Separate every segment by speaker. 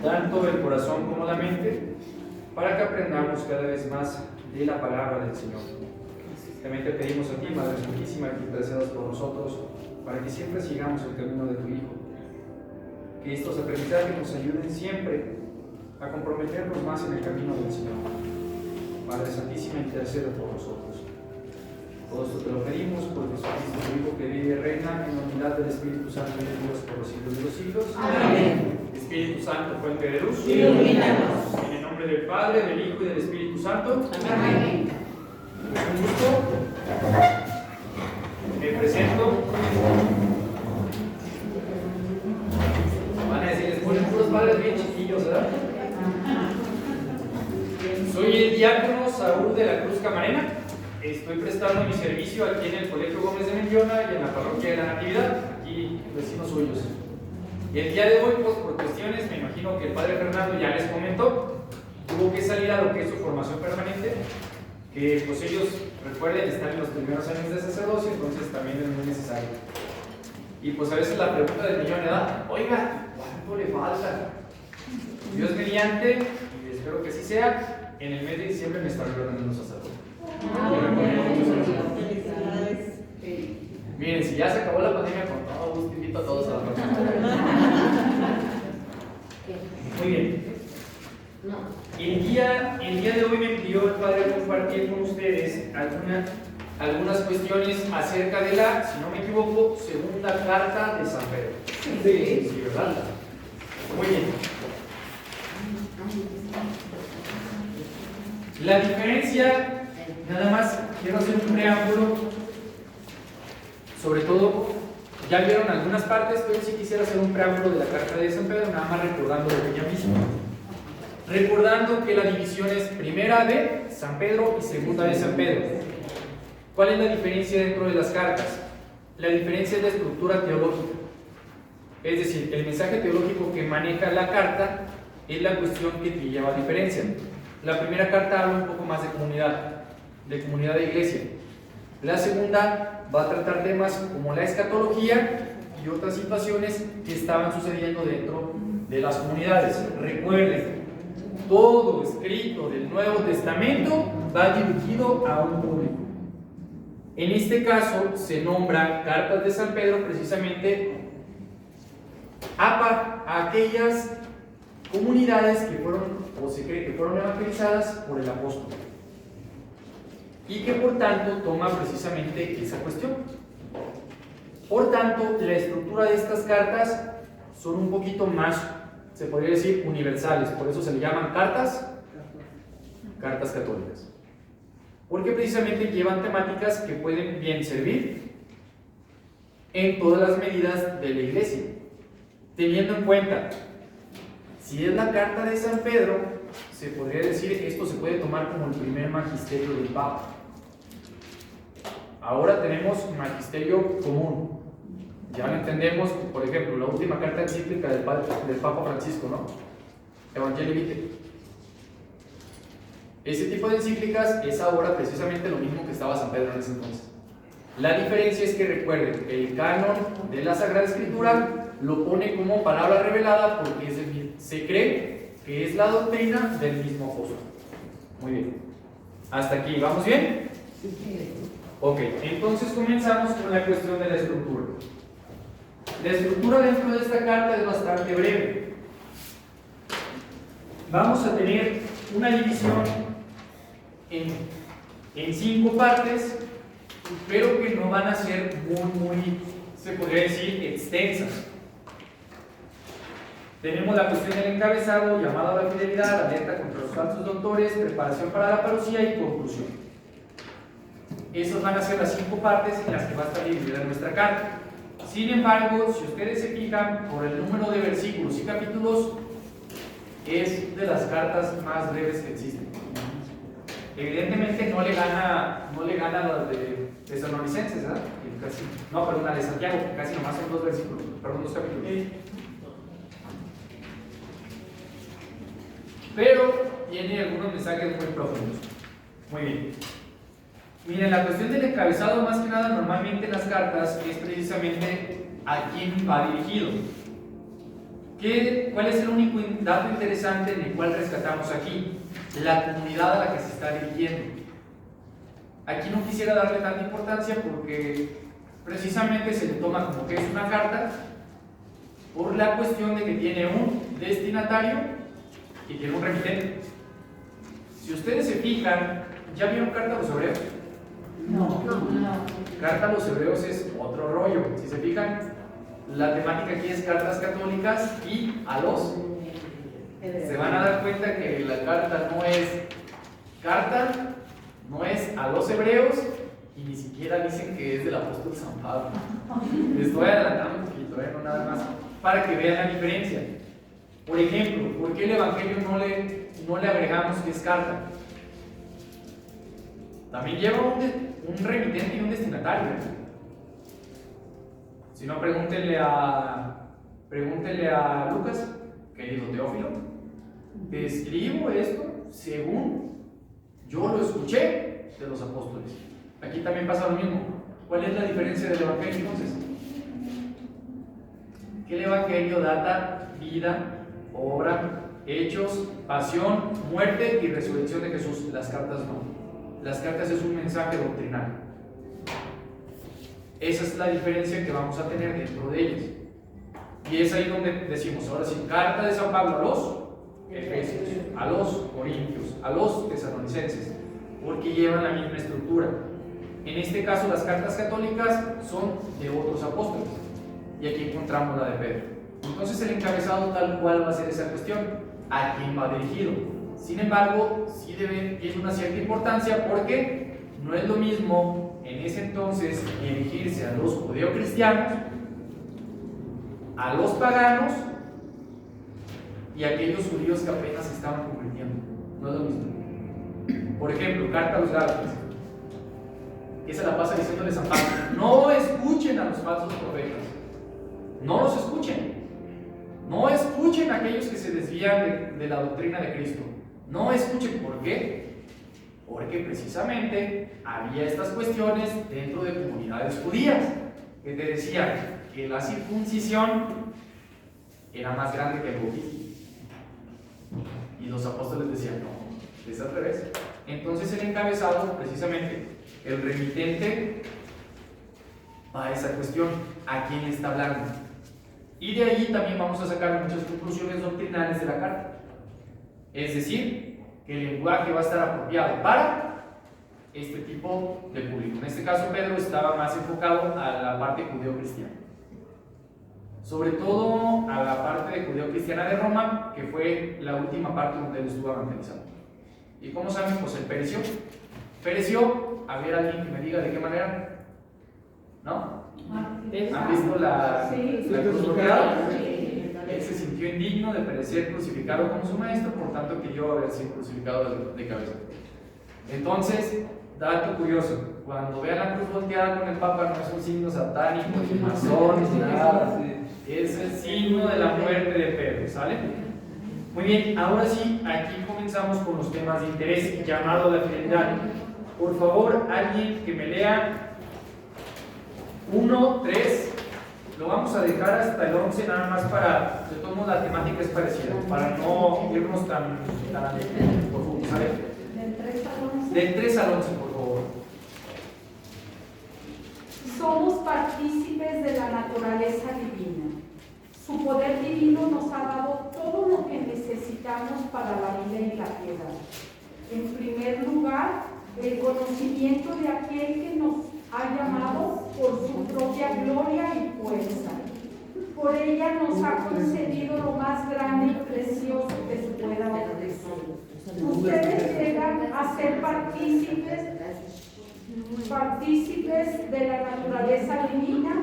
Speaker 1: tanto el corazón como la mente, para que aprendamos cada vez más de la palabra del Señor. También te pedimos a ti, Madre Santísima, que intercedas por nosotros, para que siempre sigamos el camino de tu Hijo. Que estos aprendizajes nos ayuden siempre a comprometernos más en el camino del Señor. Madre Santísima, intercede por nosotros. Todo esto te lo pedimos por Jesucristo, tu Hijo, que vive y reina en la unidad del Espíritu Santo y de Dios por los siglos de los siglos.
Speaker 2: Amén.
Speaker 1: Espíritu Santo, fuente de luz,
Speaker 2: ilumínanos.
Speaker 1: en el nombre del Padre, del Hijo y del Espíritu Santo.
Speaker 2: Amén.
Speaker 1: Es un gusto. Me presento. Van a decir, les ponen puros padres bien chiquillos, ¿verdad? Soy el diácono Saúl de la Cruz Camarena. Estoy prestando mi servicio aquí en el Colegio Gómez de Mendiona y en la parroquia de la Natividad, aquí vecinos suyos. Y el día de hoy, pues por cuestiones, me imagino que el padre Fernando ya les comentó, tuvo que salir a lo que es su formación permanente, que pues ellos, recuerden, están en los primeros años de sacerdocio, entonces también es muy necesario. Y pues a veces la pregunta del millón de edad, oiga, ¿cuánto le falta? Dios mediante, y espero que así sea, en el mes de diciembre me estaré ordenando sacerdote. Miren, si ya se acabó la pandemia, con todo gusto invito a todos a la próxima. Muy bien. El día de hoy me pidió el Padre compartir con ustedes algunas cuestiones acerca de la, si no me equivoco, segunda carta de San Pedro. Sí, ¿verdad? Muy bien. La diferencia, nada más quiero hacer un preámbulo, sobre todo, ya vieron algunas partes, pero sí quisiera hacer un preámbulo de la carta de San Pedro, nada más recordando lo que ya mismo. Recordando que la división es primera de San Pedro y segunda de San Pedro. ¿Cuál es la diferencia dentro de las cartas? La diferencia es la estructura teológica. Es decir, el mensaje teológico que maneja la carta es la cuestión que te lleva a diferencia. La primera carta habla un poco más de comunidad de iglesia. La segunda va a tratar temas como la escatología y otras situaciones que estaban sucediendo dentro de las comunidades. Recuerden, todo escrito del Nuevo Testamento va dirigido a un público. En este caso se nombra cartas de San Pedro precisamente a aquellas comunidades que fueron, o se cree que fueron evangelizadas por el apóstol, y que por tanto toma precisamente esa cuestión. Por tanto, la estructura de estas cartas son un poquito más, se podría decir, universales, por eso se le llaman cartas católicas, porque precisamente llevan temáticas que pueden bien servir en todas las medidas de la iglesia, teniendo en cuenta, si es la carta de San Pedro, se podría decir que esto se puede tomar como el primer magisterio del Papa. Ahora tenemos magisterio común. Ya lo entendemos, por ejemplo, la última carta encíclica del Papa Francisco, ¿no? Evangelii Vitae. Ese tipo de encíclicas es ahora precisamente lo mismo que estaba San Pedro en ese entonces. La diferencia es que recuerden, el canon de la Sagrada Escritura lo pone como palabra revelada porque se cree que es la doctrina del mismo apóstol. Muy bien. ¿Hasta aquí vamos bien? Ok, entonces comenzamos con la cuestión de la estructura. La estructura dentro de esta carta es bastante breve. Vamos a tener una división en 5 partes, pero que no van a ser muy, se podría decir, extensas. Tenemos la cuestión del encabezado, llamado a la fidelidad, alerta contra los falsos doctores, preparación para la parucía y conclusión. Esas van a ser las 5 partes en las que va a estar dividida nuestra carta. Sin embargo, si ustedes se fijan por el número de versículos y capítulos, es de las cartas más breves que existen. Evidentemente no le gana a las de Tesalonicenses, ¿verdad? No, perdón, la de Santiago, que casi nomás son 2 versículos, perdón, 2 capítulos. Pero tiene algunos mensajes muy profundos. Muy bien. Miren, la cuestión del encabezado, más que nada, normalmente en las cartas es precisamente a quién va dirigido. ¿Qué ¿Cuál es el único dato interesante en el cual rescatamos aquí? La comunidad a la que se está dirigiendo. Aquí no quisiera darle tanta importancia porque precisamente se le toma como que es una carta por la cuestión de que tiene un destinatario y tiene un remitente. Si ustedes se fijan, ¿ya vieron Carta a los Hebreos?
Speaker 2: No.
Speaker 1: Carta a los Hebreos es otro rollo. Si se fijan, la temática aquí es cartas católicas y a los. Se van a dar cuenta que la carta no es a los hebreos y ni siquiera dicen que es del apóstol San Pablo. Les estoy adelantando un poquito, no nada más, para que vean la diferencia. Por ejemplo, ¿por qué el Evangelio no le agregamos que es carta? También lleva un remitente y un destinatario. Si no, pregúntenle a Lucas, querido Teófilo, te escribo esto según yo lo escuché de los apóstoles. Aquí también pasa lo mismo. ¿Cuál es la diferencia del Evangelio entonces? Que el Evangelio data vida, obra, hechos, pasión, muerte y resurrección de Jesús. Las cartas no. Las cartas es un mensaje doctrinal. Esa es la diferencia que vamos a tener dentro de ellas. Y es ahí donde decimos, ahora sí, carta de San Pablo a los Efesios, a los Corintios, a los Tesalonicenses, porque llevan la misma estructura. En este caso, las cartas católicas son de otros apóstoles, y aquí encontramos la de Pedro. Entonces, el encabezado tal cual va a ser esa cuestión, ¿a quién va dirigido? Sin embargo, sí tiene una cierta importancia porque no es lo mismo en ese entonces dirigirse a los judeocristianos, a los paganos y a aquellos judíos que apenas se estaban convirtiendo. No es lo mismo. Por ejemplo, carta a los Gálatas, que se la pasa diciéndole San Pablo: no escuchen a los falsos profetas, no los escuchen, no escuchen a aquellos que se desvían de la doctrina de Cristo, no escuchen. ¿Por qué? Porque precisamente había estas cuestiones dentro de comunidades judías que te decían que la circuncisión era más grande que el bautismo, y los apóstoles decían no, es al revés. Entonces el encabezado, precisamente el remitente, va a esa cuestión, ¿a quién le está hablando? Y de ahí también vamos a sacar muchas conclusiones doctrinales de la carta. Es decir, que el lenguaje va a estar apropiado para este tipo de público. En este caso, Pedro estaba más enfocado a la parte judeo-cristiana, sobre todo a la parte de judeo-cristiana de Roma, que fue la última parte donde él estuvo evangelizando. Y como saben, pues él pereció. A ver, alguien que me diga de qué manera. ¿No? ¿Han visto la cruz golpeada? Él se sintió indigno de perecer crucificado como su maestro, por tanto que yo haber sido crucificado de cabeza. Entonces, dato curioso, cuando vean la cruz volteada con el Papa, no es un signo satánico, ni masón, ni nada, es el signo de la muerte de Pedro, ¿sale? Muy bien, ahora sí, aquí comenzamos con los temas de interés, llamado a la fidelidad. Por favor, alguien que me lea 1, 3, lo vamos a dejar hasta el 11 nada más para, de todos modos la temática es parecida, para no irnos tan profundos, ¿sale?
Speaker 3: Del 3 al 11.
Speaker 1: Del 3 al 11, por favor.
Speaker 3: Somos partícipes de la naturaleza divina. Su poder divino nos ha dado todo lo que necesitamos para la vida y la piedad. En primer lugar, el conocimiento de aquel que nos ha llamado por su propia gloria y fuerza. Por ella nos ha concedido lo más grande y precioso que se pueda ofrecer. Ustedes llegan a ser partícipes de la naturaleza divina,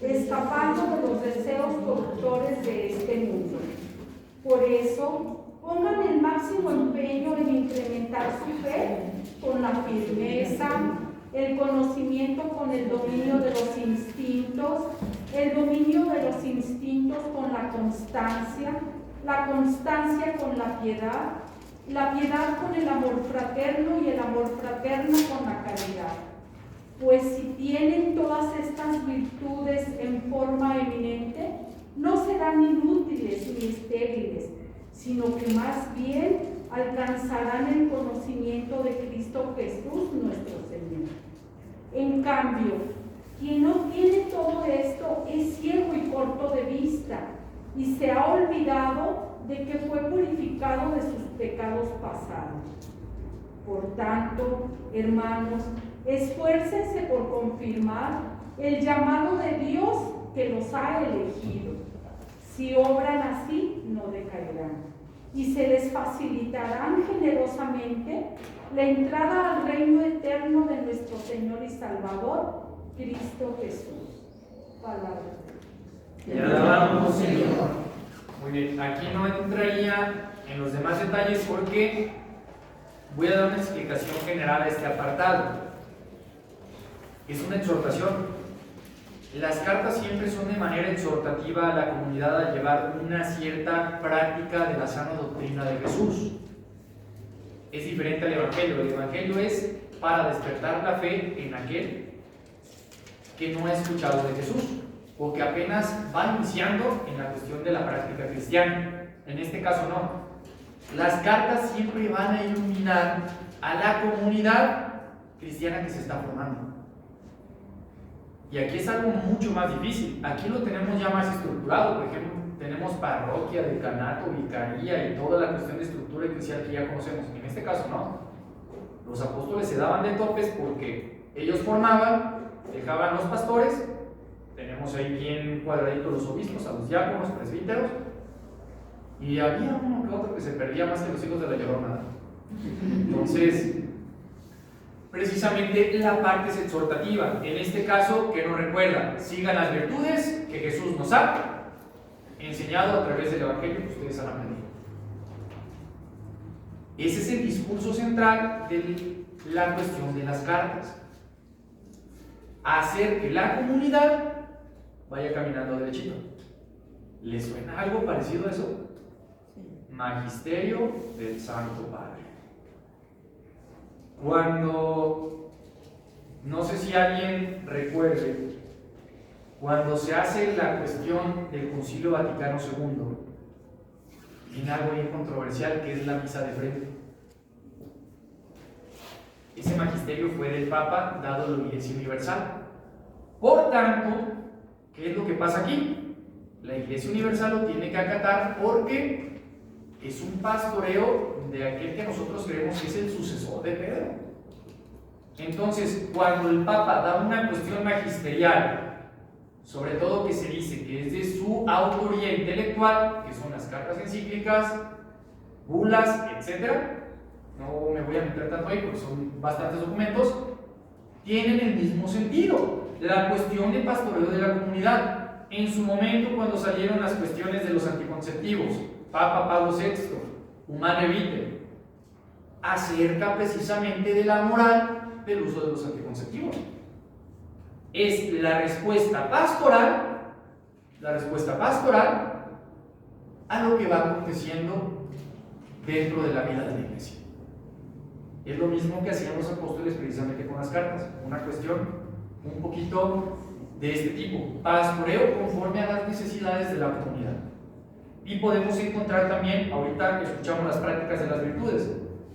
Speaker 3: escapando de los deseos corruptores de este mundo. Por eso, pongan el máximo empeño en incrementar su fe con la firmeza, el conocimiento con el dominio de los instintos, el dominio de los instintos con la constancia con la piedad con el amor fraterno y el amor fraterno con la caridad. Pues si tienen todas estas virtudes en forma eminente, no serán inútiles ni estériles, sino que más bien alcanzarán el conocimiento de Cristo Jesús nuestro Señor. En cambio, quien no tiene todo esto es ciego y corto de vista, y se ha olvidado de que fue purificado de sus pecados pasados. Por tanto, hermanos, esfuércense por confirmar el llamado de Dios que los ha elegido. Si obran así, no decaerán, y se les facilitarán generosamente la entrada al reino eterno de nuestro Señor y Salvador, Cristo Jesús. Palabra de
Speaker 1: Te alabamos, Señor. Muy bien, aquí no entraría en los demás detalles porque voy a dar una explicación general a este apartado. Es una exhortación. Las cartas siempre son de manera exhortativa a la comunidad a llevar una cierta práctica de la sana doctrina de Jesús. Es diferente al Evangelio. El Evangelio es para despertar la fe en aquel que no ha escuchado de Jesús o que apenas va iniciando en la cuestión de la práctica cristiana. En este caso no. Las cartas siempre van a iluminar a la comunidad cristiana que se está formando. Y aquí es algo mucho más difícil. Aquí lo tenemos ya más estructurado. Por ejemplo, tenemos parroquia, decanato, vicaría y toda la cuestión de estructura eclesial que ya conocemos. En este caso no. Los apóstoles se daban de topes porque ellos formaban, dejaban los pastores, tenemos ahí bien cuadraditos los obispos, a los diáconos, presbíteros, y había uno que otro que se perdía más que los hijos de la Llorona. Entonces, precisamente la parte es exhortativa. En este caso, que nos recuerda, sigan las virtudes que Jesús nos ha enseñado a través del Evangelio que ustedes han aprendido. Ese es el discurso central de la cuestión de las cartas. Hacer que la comunidad vaya caminando derechito. ¿Les suena algo parecido a eso? Magisterio del Santo Padre. Cuando, no sé si alguien recuerde, cuando se hace la cuestión del Concilio Vaticano II, viene algo bien controversial que es la misa de frente. Ese magisterio fue del Papa, dado la Iglesia Universal. Por tanto, ¿qué es lo que pasa aquí? La Iglesia Universal lo tiene que acatar porque es un pastoreo de aquel que nosotros creemos que es el sucesor de Pedro. Entonces, cuando el Papa da una cuestión magisterial, sobre todo que se dice que es de su autoría intelectual, que son las cartas encíclicas, bulas, etc., no me voy a meter tanto ahí porque son bastantes documentos, tienen el mismo sentido. La cuestión de pastoreo de la comunidad. En su momento, cuando salieron las cuestiones de los anticonceptivos, Papa Pablo VI, Humane Vitae, acerca precisamente de la moral del uso de los anticonceptivos. Es la respuesta pastoral a lo que va aconteciendo dentro de la vida de la iglesia. Es lo mismo que hacían los apóstoles precisamente con las cartas, una cuestión un poquito de este tipo, pastoreo conforme a las necesidades de la comunidad. Y podemos encontrar también, ahorita escuchamos las prácticas de las virtudes,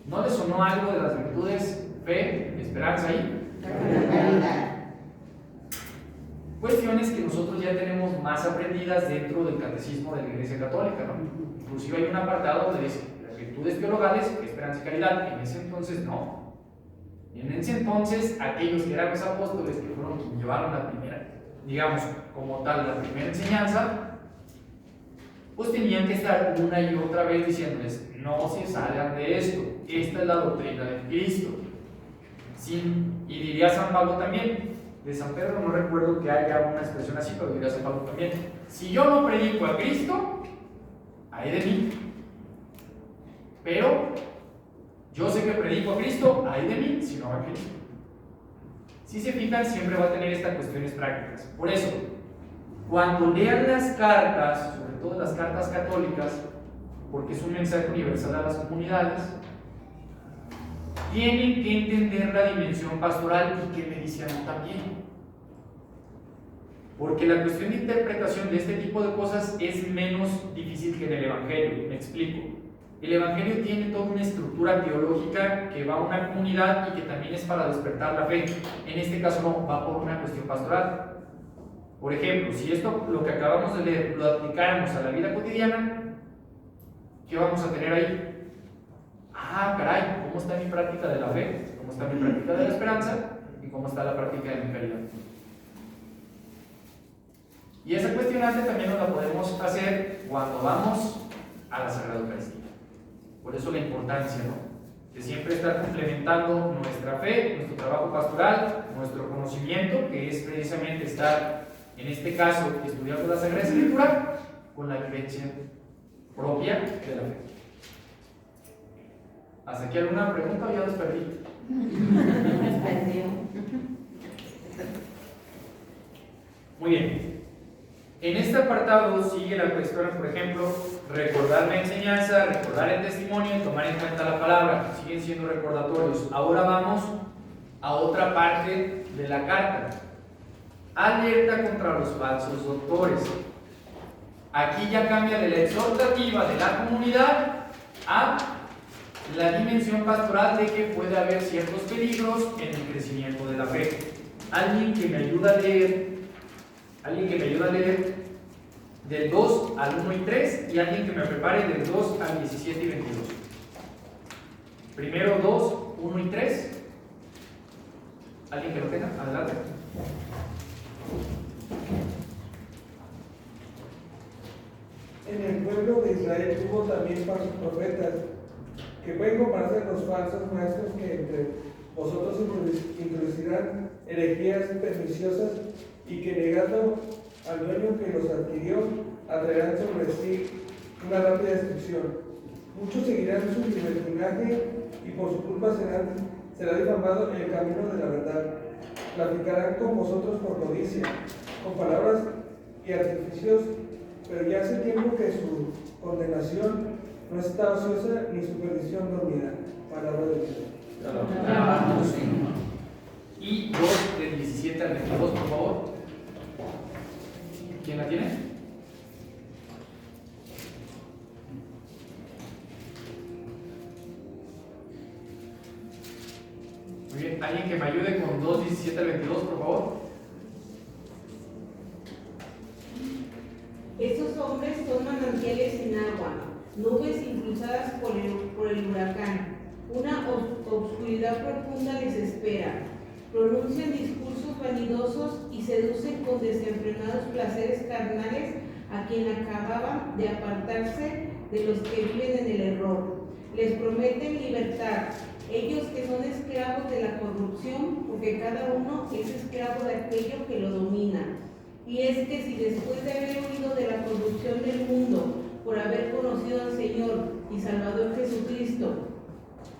Speaker 1: ¿no les sonó algo de las virtudes, fe, esperanza ahí? Cuestiones que nosotros ya tenemos más aprendidas dentro del catecismo de la Iglesia Católica, ¿no? Inclusive hay un apartado donde dice las virtudes teologales, esperanza y caridad. En ese entonces no. En ese entonces aquellos que eran los apóstoles, que fueron quienes llevaron la primera, digamos, como tal, la primera enseñanza, pues tenían que estar una y otra vez diciéndoles, no se salgan de esto, esta es la doctrina de Cristo. Y diría San Pablo también, de San Pedro no recuerdo que haya una expresión así, pero diría San Pablo también, si yo no predico a Cristo, ay de mí. Pero yo sé que predico a Cristo, ay de mí, si no va a Cristo. Si se fijan, siempre va a tener estas cuestiones prácticas. Por eso, cuando lean las cartas, sobre todo las cartas católicas, porque es un mensaje universal a las comunidades, tienen que entender la dimensión pastoral y que me dice a mí también. Porque la cuestión de interpretación de este tipo de cosas es menos difícil que en el Evangelio. Me explico. El Evangelio tiene toda una estructura teológica que va a una comunidad y que también es para despertar la fe. En este caso no, va por una cuestión pastoral. Por ejemplo, si esto, lo que acabamos de leer, lo aplicáramos a la vida cotidiana, ¿qué vamos a tener ahí? Ah, caray, ¿cómo está mi práctica de la fe? ¿Cómo está mi práctica de la esperanza? ¿Y cómo está la práctica de mi caridad? Y esa cuestionante también nos la podemos hacer cuando vamos a la Sagrada Eucaristía. Por eso la importancia, ¿no?, de siempre estar complementando nuestra fe, nuestro trabajo pastoral, nuestro conocimiento, que es precisamente estar, en este caso, estudiando la Sagrada Escritura, con la vivencia propia de la fe. ¿Hasta aquí alguna pregunta o ya los perdí? Muy bien. En este apartado sigue la cuestión, por ejemplo, recordar la enseñanza, recordar el testimonio y tomar en cuenta la palabra. Siguen siendo recordatorios. Ahora vamos a otra parte de la carta. Alerta contra los falsos doctores. Aquí ya cambia de la exhortativa de la comunidad a la dimensión pastoral de que puede haber ciertos peligros en el crecimiento de la fe. Alguien que me ayuda a leer del 2 al 1 y 3 y alguien que me prepare del 2 al 17 y 22. Primero 2, 1 y 3. ¿Alguien que lo tenga? Adelante.
Speaker 4: En el pueblo de Israel hubo también falsos profetas, que pueden compararse a los falsos maestros que entre vosotros introducirán herejías perniciosas y que negando al dueño que los adquirió, atraerán sobre sí una rápida destrucción. Muchos seguirán su libertinaje y por su culpa será difamado el camino de la verdad. Platicarán con vosotros por codicia, con palabras y artificios, pero ya hace tiempo que su condenación no está ociosa ni su perdición dormida. Palabra de Dios.
Speaker 1: Y 2 del 17 al 22, por favor. ¿Quién la tiene? Muy bien, alguien que me ayude con 2, 17 al 22, por favor.
Speaker 5: Esos hombres son manantiales sin agua, nubes impulsadas por el huracán. Una obscuridad profunda les espera. Pronuncian discursos vanidosos y seducen con desenfrenados placeres carnales a quien acababan de apartarse de los que viven en el error. Les prometen libertad, ellos que son esclavos de la corrupción, porque cada uno es esclavo de aquello que lo domina. Y es que si después de haber huido de la corrupción del mundo, por haber conocido al Señor y Salvador Jesucristo,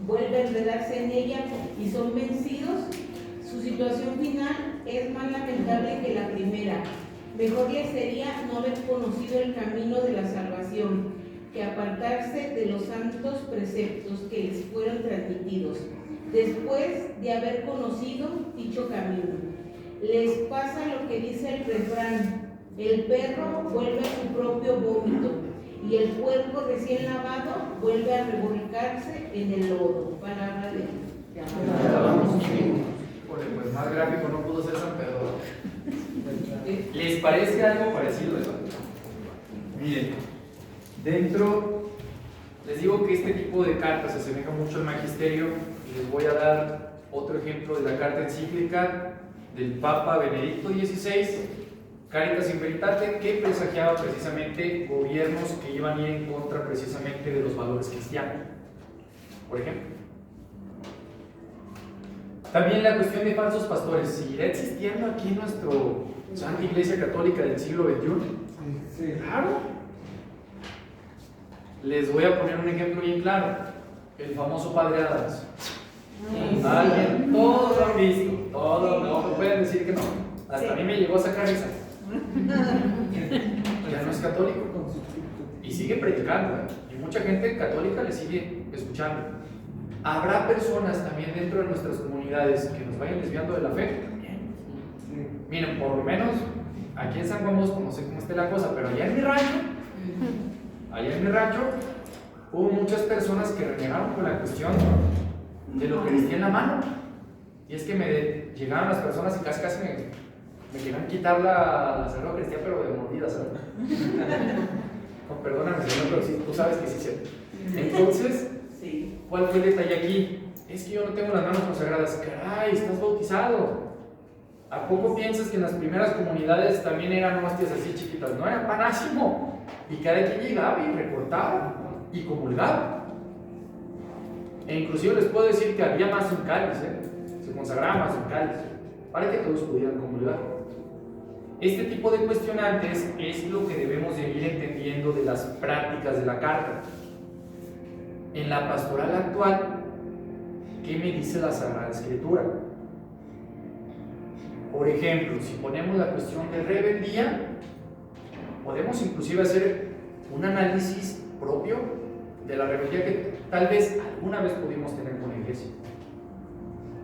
Speaker 5: vuelve a enredarse en ella y son vencidos, su situación final es más lamentable que la primera. Mejor les sería no haber conocido el camino de la salvación, que apartarse de los santos preceptos que les fueron transmitidos, después de haber conocido dicho camino. Les pasa lo que dice el refrán: el perro vuelve a su propio vómito y el puerco recién lavado vuelve a revolcarse en el lodo. Palabra de Dios.
Speaker 1: Pues más gráfico no pudo ser San Pedro. ¿Les parece algo parecido eso? Miren, dentro, les digo que este tipo de cartas se asemeja mucho al magisterio y les voy a dar otro ejemplo de la carta encíclica del Papa Benedicto XVI, Caritas in Veritate, que presagiaba precisamente gobiernos que iban a ir en contra precisamente de los valores cristianos, por ejemplo. También la cuestión de falsos pastores, ¿seguirá existiendo aquí en nuestra Santa Iglesia Católica del siglo XXI?
Speaker 4: Sí.
Speaker 1: Claro. Les voy a poner un ejemplo bien claro, el famoso Padre Adams. Alguien, todos lo han visto, todos, no me pueden decir que no. Hasta a mí me llegó a sacar risa. Ya no es católico y sigue predicando, y mucha gente católica le sigue escuchando. Habrá personas también dentro de nuestras comunidades que nos vayan desviando de la fe. Miren, por lo menos aquí en San Juan Bosco no sé cómo esté la cosa, pero allá en mi rancho, hubo muchas personas que renegaron con la cuestión de lo que les di en la mano. Y es que llegaban las personas y casi me querían quitar la Sagrada Eucaristía, pero de mordida, ¿sabes? No, perdóname, señor, pero sí, tú sabes que sí es cierto. Entonces, ¿cuál fue el detalle aquí? Es que yo no tengo las manos consagradas. Caray, estás bautizado. ¿A poco piensas que en las primeras comunidades también eran hostias así chiquitas? No, era panásimo. Y cada quien llegaba y recortaba y comulgaba. E inclusive les puedo decir que había más un cáliz, se consagraba más un cáliz para que todos pudieran comulgar. Este tipo de cuestionantes es lo que debemos de ir entendiendo de las prácticas de la carta. En la pastoral actual, ¿qué me dice la Sagrada Escritura? Por ejemplo, si ponemos la cuestión de rebeldía, podemos inclusive hacer un análisis propio de la rebeldía que tal vez alguna vez pudimos tener con la iglesia.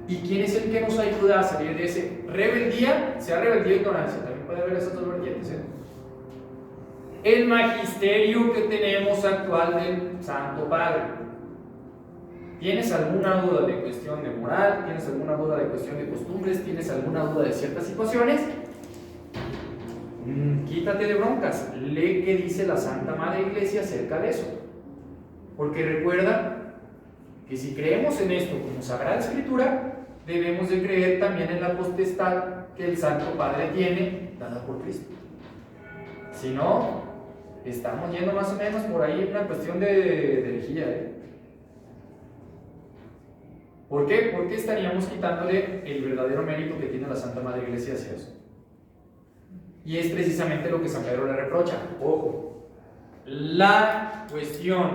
Speaker 1: ¿Y quién es el que nos ayuda a salir de ese rebeldía? Sea rebeldía e ignorancia, también puede haber esas dos vertientes. El magisterio que tenemos actual del Santo Padre. ¿Tienes alguna duda de cuestión de moral? ¿Tienes alguna duda de cuestión de costumbres? ¿Tienes alguna duda de ciertas situaciones? Quítate de broncas, lee qué dice la Santa Madre Iglesia acerca de eso. Porque recuerda que si creemos en esto como Sagrada Escritura, debemos de creer también en la potestad que el Santo Padre tiene, dada por Cristo. Si no, estamos yendo más o menos por ahí en una cuestión de herejía. ¿Por qué? Porque estaríamos quitándole el verdadero mérito que tiene la Santa Madre Iglesia hacia eso. Y es precisamente lo que San Pedro le reprocha. Ojo, la cuestión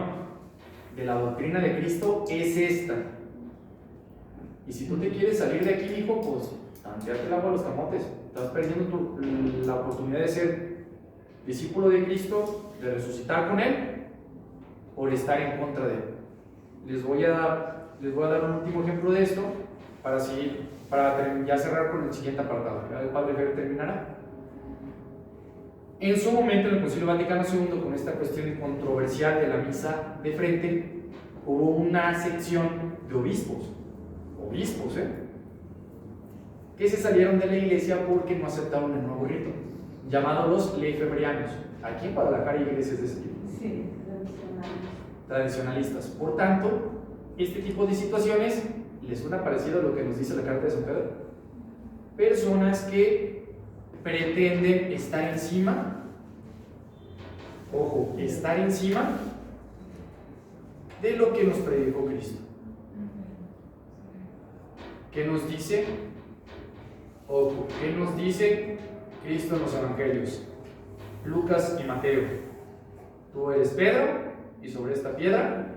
Speaker 1: de la doctrina de Cristo es esta. Y si tú te quieres salir de aquí, hijo, pues tanteate el agua a los camotes. Estás perdiendo la oportunidad de ser discípulo de Cristo, de resucitar con Él, por estar en contra de Él. Les voy a dar un último ejemplo de esto para ya cerrar con el siguiente apartado. El Padre Fer terminará. En su momento, en el Concilio Vaticano II, con esta cuestión controversial de la misa de frente, hubo una sección de obispos, que se salieron de la iglesia porque no aceptaron el nuevo rito, llamados los lefebrianos. Aquí en Guadalajara hay iglesias de ese tipo.
Speaker 3: Sí,
Speaker 1: tradicionalistas. Por tanto, este tipo de situaciones les suena parecido a lo que nos dice la carta de San Pedro. Personas que pretenden estar encima, ojo, estar encima de lo que nos predicó Cristo. ¿Qué nos dice? Ojo, ¿qué nos dice Cristo en los evangelios? Lucas y Mateo. Tú eres Pedro y sobre esta piedra.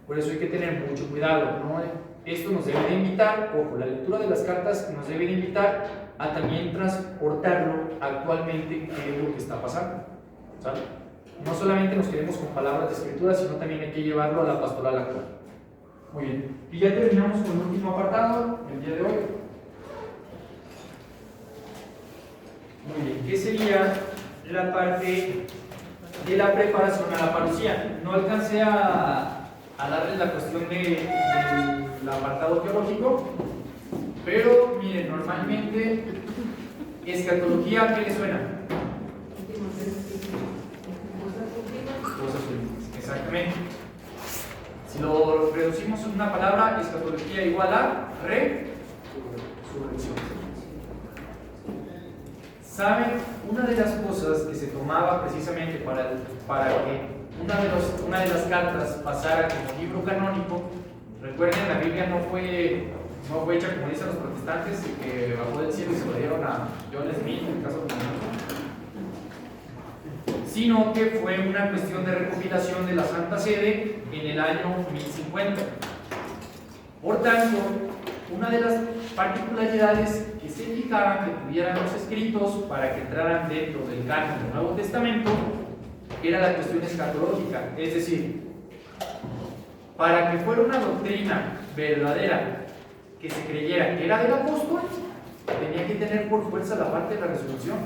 Speaker 1: Por eso hay que tener mucho cuidado, ¿no? Esto nos debe de invitar, ojo, la lectura de las cartas nos debe de invitar a también transportarlo actualmente qué es lo que está pasando, ¿sabes? No solamente nos quedemos con palabras de escritura, sino también hay que llevarlo a la pastoral actual. Muy bien, y ya terminamos con el último apartado el día de hoy. Muy bien, ¿qué sería la parte de la preparación a la parucía? No alcancé a darles la cuestión del apartado teológico, pero miren, normalmente escatología, ¿qué les suena? Cosas últimas, exactamente. Si lo reducimos en una palabra, escatología igual a resurrección. ¿Saben? Una de las cosas que se tomaba precisamente para que una de las cartas pasara como libro canónico, recuerden, la Biblia no fue hecha como dicen los protestantes, que bajó del cielo y se lo dieron a John Smith, en el caso de sino que fue una cuestión de recopilación de la Santa Sede en el año 1050. Por tanto, una de las particularidades que se fijaban que tuvieran los escritos para que entraran dentro del canon del Nuevo Testamento era la cuestión escatológica, es decir, para que fuera una doctrina verdadera que se creyera que era del apóstol, tenía que tener por fuerza la parte de la resurrección.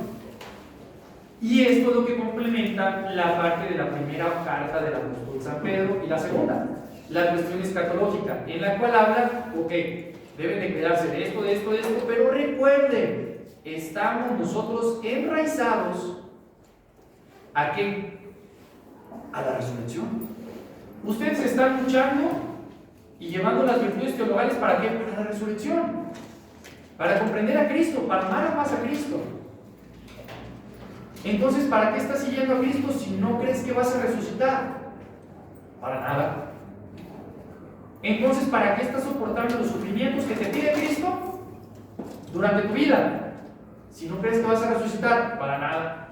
Speaker 1: Y esto es lo que complementa la parte de la primera carta del apóstol San Pedro y la segunda, la cuestión escatológica, en la cual habla, ok, deben de quedarse de esto, pero recuerden, estamos nosotros enraizados ¿a qué? A la resurrección. Ustedes están luchando y llevando las virtudes teologales ¿para qué? Para la resurrección, para comprender a Cristo, para amar más a Cristo. Entonces, ¿para qué estás siguiendo a Cristo si no crees que vas a resucitar? Para nada. Entonces, ¿para qué estás soportando los sufrimientos que te pide Cristo durante tu vida si no crees que vas a resucitar? Para nada.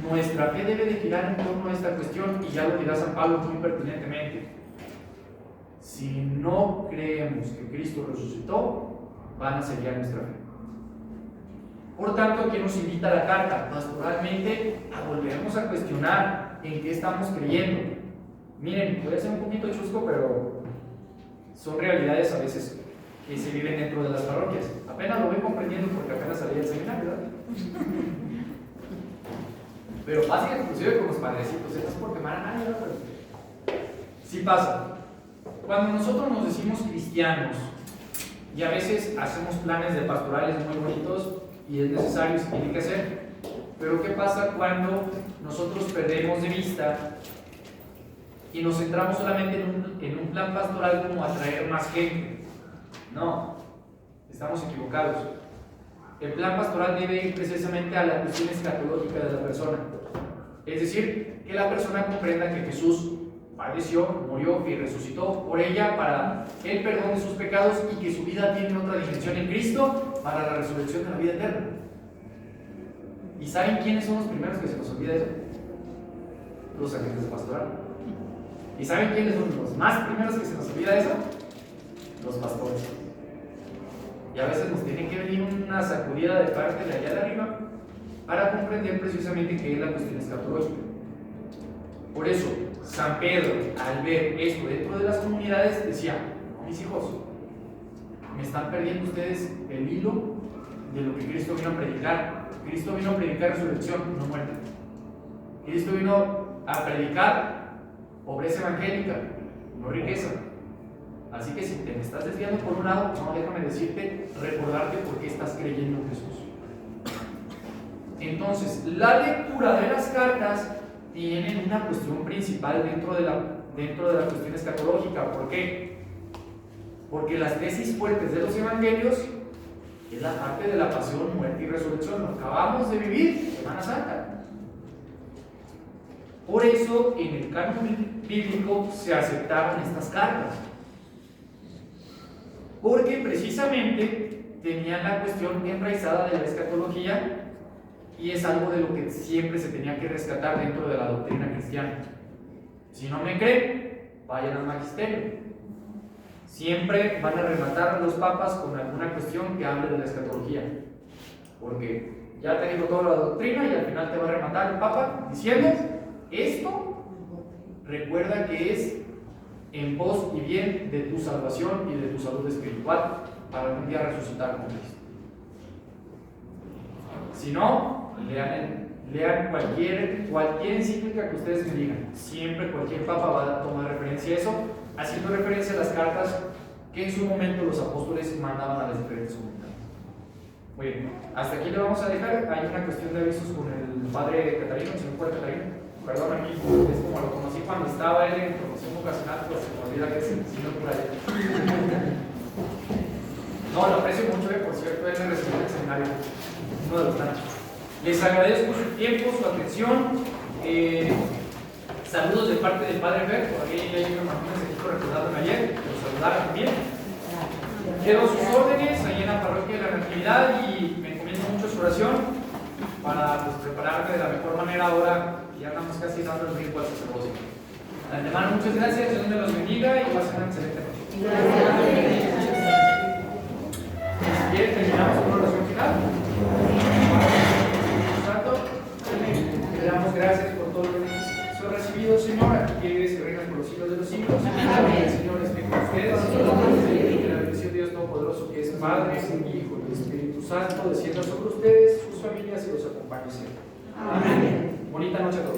Speaker 1: Nuestra fe debe de girar en torno a esta cuestión, y ya lo dirá San Pablo muy pertinentemente. Si no creemos que Cristo resucitó, van a sellar nuestra fe. Por tanto, aquí nos invita la carta pastoralmente a volvernos a cuestionar en qué estamos creyendo. Miren, puede ser un poquito chusco, pero son realidades a veces que se viven dentro de las parroquias. Apenas lo voy comprendiendo porque apenas salí del seminario, ¿verdad? Pero pasa inclusive con los padrecitos, esto es por quemar a nadie, ¿verdad? Pero sí pasa. Cuando nosotros nos decimos cristianos y a veces hacemos planes de pastorales muy bonitos, y es necesario, se tiene que hacer, pero ¿qué pasa cuando nosotros perdemos de vista y nos centramos solamente en un plan pastoral como atraer más gente? No, estamos equivocados. El plan pastoral debe ir precisamente a la cuestión escatológica de la persona, es decir, que la persona comprenda que Jesús padeció, murió y resucitó por ella para el perdón de sus pecados, y que su vida tiene otra dimensión en Cristo para la resurrección de la vida eterna. ¿Y saben quiénes son los primeros que se nos olvida eso? Los agentes pastoral. ¿Y saben quiénes son los más primeros que se nos olvida eso? Los pastores. Y a veces nos tiene que venir una sacudida de parte de allá de arriba para comprender precisamente qué es la cuestión escatológica. Por eso, San Pedro, al ver esto dentro de las comunidades, decía: no, mis hijos, me están perdiendo ustedes el hilo de lo que Cristo vino a predicar. Cristo vino a predicar resurrección, no muerte. Cristo vino a predicar pobreza evangélica, no riqueza. Así que si te me estás desviando por un lado, no, déjame decirte, recordarte por qué estás creyendo en Jesús. Entonces, la lectura de las cartas tienen una cuestión principal dentro de la cuestión escatológica. ¿Por qué? Porque las tesis fuertes de los evangelios es la parte de la pasión, muerte y resurrección. Lo acabamos de vivir, Semana Santa. Por eso, en el canon bíblico se aceptaron estas cartas, porque precisamente tenían la cuestión enraizada de la escatología, y es algo de lo que siempre se tenía que rescatar dentro de la doctrina cristiana. Si no me creen, vayan al magisterio. Siempre van a rematar a los papas con alguna cuestión que hable de la escatología, porque ya te digo toda la doctrina y al final te va a rematar el papa diciendo: esto recuerda que es en pos y bien de tu salvación y de tu salud espiritual para algún día resucitar con Cristo. Si no, lean cualquier encíclica que ustedes me digan. Siempre cualquier papa va a tomar referencia a eso, haciendo referencia a las cartas que en su momento los apóstoles mandaban a las diferentes comunidades. Muy bien, hasta aquí le vamos a dejar. Hay una cuestión de avisos con el padre Catarino, el señor padre Catarino. Perdón, aquí es como lo conocí cuando estaba él en promoción vocacional, pues se me olvida que es el señor por allá. No, lo aprecio mucho, por cierto, él me recibió en el seminario, uno de los tantos. Les agradezco su tiempo, su atención. Saludos de parte del padre Fer, por ahí hay unos Martínez aquí recordándome ayer, que los saludaron también. Quedo sus órdenes ahí en la parroquia de la Natividad, y me encomiendo mucho su oración para prepararme de la mejor manera ahora que ya estamos casi dando el ritmo al sacerdocio. De antemano, muchas gracias, Dios me los bendiga y pasen una excelente noche. Si quieren, terminamos con una oración final. Santo, le damos gracias por todo lo que has recibido, Señor. Aquí quieres que reinas por los siglos de los siglos. Amén. Señor, esté con ustedes. Que la bendición de Dios Todopoderoso, Todopoderoso, que es Padre, Hijo y Espíritu Santo, descienda sobre ustedes, sus familias y los acompañe siempre.
Speaker 2: Amén.
Speaker 1: Bonita noche a todos.